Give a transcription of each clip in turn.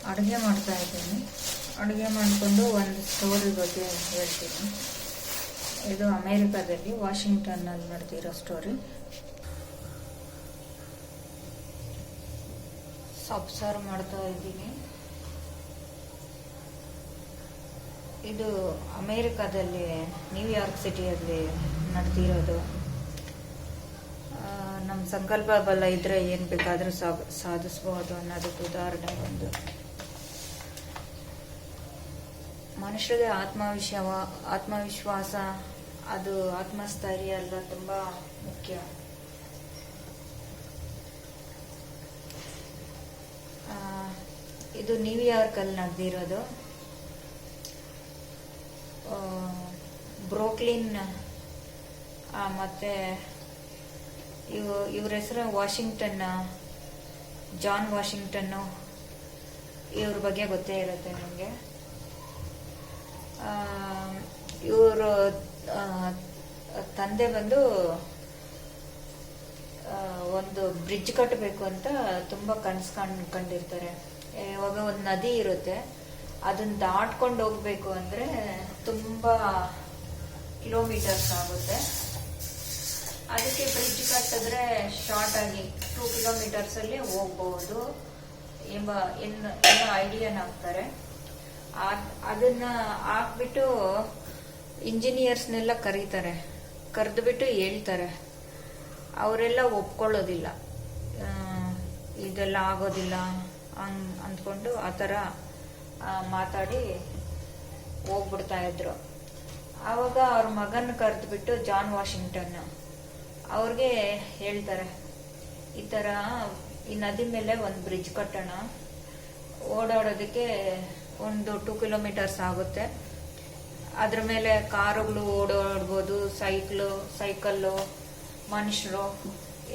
ಅಡುಗೆ ಮಾಡ್ತಾ ಇದ್ದೀನಿ. ಅಡುಗೆ ಮಾಡಿಕೊಂಡು ಒಂದು ಸ್ಟೋರಿ ಬಗ್ಗೆ ಹೇಳ್ತೀನಿ. ಇದು ಅಮೇರಿಕಾದಲ್ಲಿ ವಾಷಿಂಗ್ಟನ್ನಲ್ಲಿ ನಡೆದಿರೋ ಸ್ಟೋರಿ. ಅಬ್ಸರ್ವ್ ಮಾಡ್ತಾ ಇದ್ದೀನಿ. ಇದು ಅಮೇರಿಕಾದಲ್ಲಿ ನ್ಯೂಯಾರ್ಕ್ ಸಿಟಿಯಲ್ಲಿ ನಡೆದಿರೋದು. ನಮ್ಮ ಸಂಕಲ್ಪ ಬಲ ಇದ್ರೆ ಏನು ಬೇಕಾದರೂ ಸಾಧಿಸ್ಬೋದು ಅನ್ನೋದಕ್ಕೆ ಉದಾಹರಣೆ ಒಂದು. ಮನುಷ್ಯರಿಗೆ ಆತ್ಮವಿಶ್ವಾಸ, ಅದು ಆತ್ಮಸ್ಥೈರ್ಯ ಎಲ್ಲ ತುಂಬ ಮುಖ್ಯ. ಇದು ನ್ಯೂಯಾರ್ಕಲ್ಲಿ ನಡೆದಿರೋದು. ಬ್ರೂಕ್ಲಿನ್ ಮತ್ತು ಇವ್ರ ಹೆಸರು ವಾಷಿಂಗ್ಟನ್, ಜಾನ್ ವಾಷಿಂಗ್ಟನ್ನು. ಇವ್ರ ಬಗ್ಗೆ ಗೊತ್ತೇ ಇರುತ್ತೆ ನಿಮಗೆ. ಇವರು ತಂದೆ ಬಂದು ಒಂದು ಬ್ರಿಡ್ಜ್ ಕಟ್ಟಬೇಕು ಅಂತ ತುಂಬ ಕನಸು ಕಂಡಿರ್ತಾರೆ. ಇವಾಗ ಒಂದು ನದಿ ಇರುತ್ತೆ, ಅದನ್ನ ದಾಟ್ಕೊಂಡು ಹೋಗ್ಬೇಕು ಅಂದರೆ ತುಂಬ ಕಿಲೋಮೀಟರ್ಸ್ ಆಗುತ್ತೆ. ಅದಕ್ಕೆ ಬ್ರಿಡ್ಜ್ ಕಟ್ಟಿದ್ರೆ ಶಾರ್ಟ್ ಆಗಿ 2 ಕಿಲೋಮೀಟರ್ಸಲ್ಲಿ ಹೋಗ್ಬಹುದು ಏನೋ ಐಡಿಯಾನ ಹಾಕ್ತಾರೆ. ಅದನ್ನ ಹಾಕ್ಬಿಟ್ಟು ಇಂಜಿನಿಯರ್ಸ್ನೆಲ್ಲ ಕರೆದುಬಿಟ್ಟು ಹೇಳ್ತಾರೆ. ಅವರೆಲ್ಲ ಒಪ್ಕೊಳ್ಳೋದಿಲ್ಲ, ಇದೆಲ್ಲ ಆಗೋದಿಲ್ಲ ಅಂದ್ಕೊಂಡು ಆ ಥರ ಮಾತಾಡಿ ಹೋಗ್ಬಿಡ್ತಾ ಇದ್ರು. ಆವಾಗ ಅವ್ರ ಮಗನ ಕರೆದುಬಿಟ್ಟು ಜಾನ್ ವಾಷಿಂಗ್ಟನ್ ಅವ್ರಿಗೆ ಹೇಳ್ತಾರೆ, ಈ ಥರ ಈ ನದಿ ಮೇಲೆ ಒಂದು ಬ್ರಿಡ್ಜ್ ಕಟ್ಟೋಣ, ಓಡಾಡೋದಕ್ಕೆ ಒಂದು 2 ಕಿಲೋಮೀಟರ್ಸ್ ಆಗುತ್ತೆ. ಅದ್ರ ಮೇಲೆ ಕಾರುಗಳು ಓಡಾಡ್ಬೋದು, ಸೈಕಲ್ಲು, ಮನುಷ್ಯರು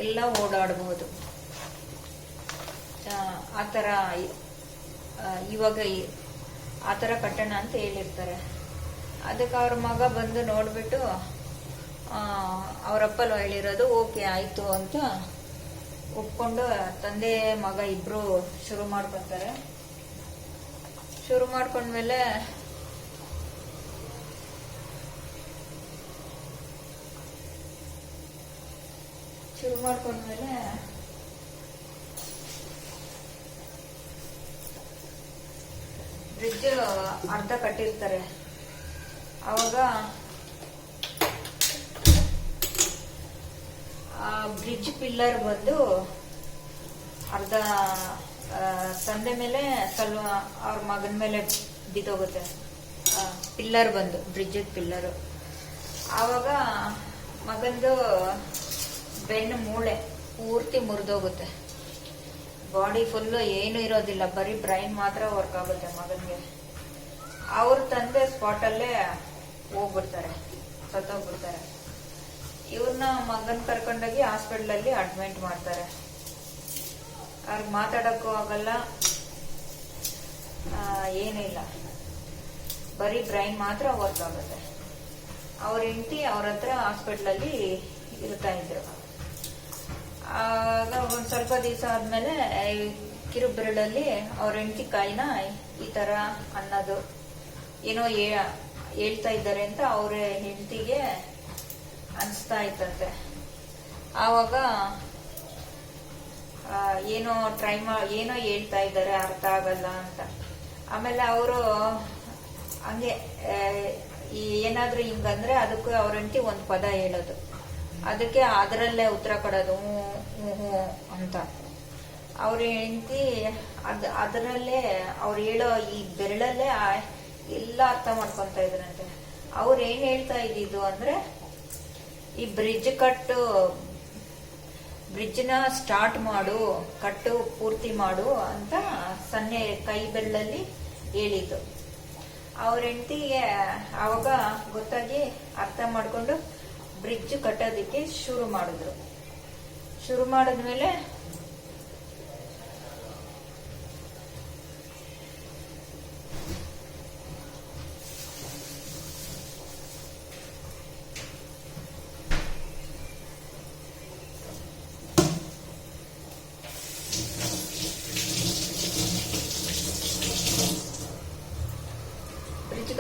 ಎಲ್ಲ ಓಡಾಡ್ಬೋದು. ಆ ಥರ ಇವಾಗ ಆ ಥರ ಕಟ್ಟೋಣ ಅಂತ ಹೇಳಿರ್ತಾರೆ. ಅದಕ್ಕೆ ಅವ್ರ ಮಗ ಬಂದು ನೋಡಿಬಿಟ್ಟು ಅವರಪ್ಪಲು ಹೇಳಿರೋದು ಓಕೆ ಆಯಿತು ಅಂತ ಒಪ್ಕೊಂಡು ತಂದೆ ಮಗ ಇಬ್ಬರು ಶುರು ಮಾಡ್ಕೊತಾರೆ. ಶುರು ಮಾಡ್ಕೊಂಡ್ಮೇಲೆ ಬ್ರಿಡ್ಜ್ ಅರ್ಧ ಕಟ್ಟಿರ್ತಾರೆ. ಅವಾಗ ಆ ಬ್ರಿಡ್ಜ್ ಪಿಲ್ಲರ್ ಬಂದು ಅರ್ಧ ತಂದೆ ಮೇಲೆ ಸ್ವಲ್ಪ ಅವ್ರ ಮಗನ ಮೇಲೆ ಬಿದ್ದೋಗುತ್ತೆ. ಪಿಲ್ಲರ್ ಬಂದು ಬ್ರಿಡ್ಜ್ ಪಿಲ್ಲರು. ಆವಾಗ ಮಗಂದು ಬೆನ್ನು ಮೂಳೆ ಪೂರ್ತಿ ಮುರಿದೋಗುತ್ತೆ. ಬಾಡಿ ಫುಲ್ಲು ಏನು ಇರೋದಿಲ್ಲ, ಬರೀ ಬ್ರೈನ್ ಮಾತ್ರ ವರ್ಕ್ ಆಗುತ್ತೆ ಮಗನಿಗೆ. ಅವ್ರ ತಂದೆ ಸ್ಪಾಟಲ್ಲೇ ಹೋಗ್ಬಿಡ್ತಾರೆ, ಸತ್ತೋಗ್ಬಿಡ್ತಾರೆ. ಇವ್ರನ್ನ ಮಗನ್ ಕರ್ಕೊಂಡೋಗಿ ಹಾಸ್ಪಿಟ್ಲಲ್ಲಿ ಅಡ್ಮಿಟ್ ಮಾಡ್ತಾರೆ. ಅವ್ರಿಗೆ ಮಾತಾಡೋಕ್ಕೂ ಆಗಲ್ಲ, ಏನಿಲ್ಲ, ಬರೀ ಬ್ರೈನ್ ಮಾತ್ರ ವರ್ಕ್ ಆಗುತ್ತೆ. ಅವ್ರ ಹೆಂಡತಿ ಅವ್ರ ಹತ್ರ ಹಾಸ್ಪಿಟ್ಲಲ್ಲಿ ಇರ್ತಾ ಇದ್ರು. ಆಗ ಒಂದು ಸ್ವಲ್ಪ ದಿವಸ ಆದ್ಮೇಲೆ ಕಿರುಬೆರಳಲ್ಲಿ ಅವ್ರ ಹೆಂಡತಿ ಕಾಯಿನ ಈ ಥರ ಅನ್ನೋದು ಏನೋ ಹೇಳ್ತಾ ಇದ್ದಾರೆ ಅಂತ ಅವ್ರ ಹೆಂಡತಿಗೆ ಅನಿಸ್ತಾ ಇತ್ತಂತೆ. ಆವಾಗ ಏನೋ ಏನೋ ಹೇಳ್ತಾ ಇದ್ದಾರೆ, ಅರ್ಥ ಆಗಲ್ಲ ಅಂತ. ಆಮೇಲೆ ಅವರು ಹಂಗೆ ಏನಾದ್ರೂ ಹಿಂಗಂದ್ರೆ ಅದಕ್ಕೆ ಅವ್ರ ಹೆಂಡತಿ ಒಂದು ಪದ ಹೇಳೋದು, ಅದಕ್ಕೆ ಅದರಲ್ಲೇ ಉತ್ತರ ಕೊಡೋದು ಹ್ಞೂ ಅಂತ. ಅವ್ರ ಹೆಂಡತಿ ಅದರಲ್ಲೇ ಅವ್ರು ಹೇಳೋ ಈ ಬೆರಳಲ್ಲೇ ಎಲ್ಲ ಅರ್ಥ ಮಾಡ್ಕೊತಾ ಇದ್ರಂತೆ. ಅವ್ರು ಏನ್ ಹೇಳ್ತಾ ಇದ್ದಿದ್ದು ಅಂದ್ರೆ, ಈ ಬ್ರಿಡ್ಜ್ನ ಸ್ಟಾರ್ಟ್ ಮಾಡು, ಕಟ್ಟು ಪೂರ್ತಿ ಮಾಡು ಅಂತ ಸನ್ನೆ ಕೈ ಬೆರಳಲ್ಲಿ ಹೇಳಿದ್ದು. ಅವ್ರ ಹೆಂಡತಿಗೆ ಆವಾಗ ಗೊತ್ತಾಗಿ ಅರ್ಥ ಮಾಡ್ಕೊಂಡು ಬ್ರಿಡ್ಜ್ ಕಟ್ಟೋದಿಕ್ಕೆ ಶುರು ಮಾಡಿದ್ರು. ಶುರು ಮಾಡಿದ್ಮೇಲೆ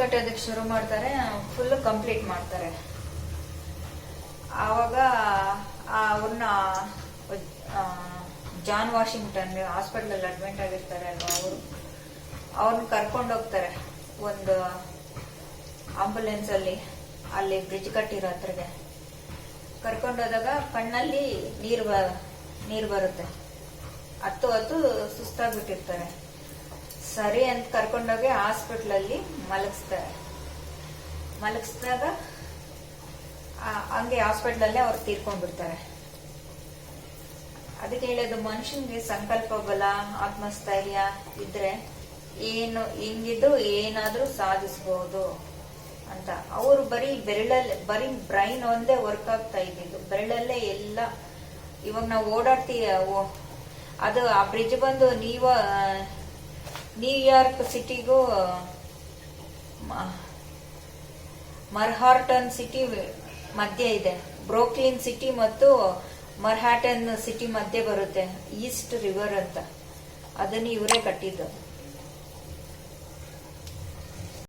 ಕಟ್ಟೋದಕ್ಕೆ ಶುರು ಮಾಡ್ತಾರೆ, ಫುಲ್ ಕಂಪ್ಲೀಟ್ ಮಾಡ್ತಾರೆ. ಆವಾಗ ಅವ್ರನ್ನ ಜಾನ್ ವಾಷಿಂಗ್ಟನ್ ಹಾಸ್ಪಿಟಲ್ ಅಡ್ಮಿಟ್ ಆಗಿರ್ತಾರೆ ಅಲ್ವಾ, ಅವ್ರನ್ನ ಕರ್ಕೊಂಡು ಹೋಗ್ತಾರೆ ಒಂದು ಆಂಬುಲೆನ್ಸ್ ಅಲ್ಲಿ ಬ್ರಿಡ್ಜ್ ಕಟ್ಟಿರೋ ಹತ್ರಗೆ ಕರ್ಕೊಂಡೋದಾಗ ಕಣ್ಣಲ್ಲಿ ನೀರು ಬರುತ್ತೆ. ಹತ್ತು ಸುಸ್ತಾಗ್ಬಿಟ್ಟಿರ್ತಾರೆ. ಸರಿ ಅಂತ ಕರ್ಕೊಂಡೋಗಿ ಹಾಸ್ಪಿಟ್ಲಲ್ಲಿ ಮಲಗಿಸಿದಾಗ ಹಂಗೆ ಹಾಸ್ಪಿಟ್ಲಲ್ಲೇ ಅವ್ರು ತೀರ್ಕೊಂಡ್ಬಿಡ್ತಾರೆ. ಅದಕ್ಕೆ ಹೇಳೋದು, ಮನುಷ್ಯನ್ಗೆ ಸಂಕಲ್ಪ ಬಲ, ಆತ್ಮಸ್ಥೈರ್ಯ ಇದ್ರೆ ಹಿಂಗಿದ್ರು ಏನಾದ್ರೂ ಸಾಧಿಸಬಹುದು ಅಂತ. ಅವರು ಬರೀ ಬ್ರೈನ್ ಒಂದೇ ವರ್ಕ್ ಆಗ್ತಾ ಇದ್ದಿದ್ದು, ಬೆರಳಲ್ಲೇ ಎಲ್ಲ. ಇವಾಗ ನಾವು ಓಡಾಡ್ತೀವಿ, ಅದು ಆ ಬ್ರಿಡ್ಜ್ ಬಂದು ನ್ಯೂಯಾರ್ಕ್ ಸಿಟಿಗೂ ಮರ್ಹಾರ್ಟನ್ ಸಿಟಿ ಮಧ್ಯೆ ಇದೆ. ಬ್ರೋಕ್ಲಿನ್ ಸಿಟಿ ಮತ್ತು ಮರ್ಹಾಟನ್ ಸಿಟಿ ಮಧ್ಯೆ ಬರುತ್ತೆ, ಈಸ್ಟ್ ರಿವರ್ ಅಂತ. ಅದನ್ನ ಇವರೇ ಕಟ್ಟಿದ್ದು.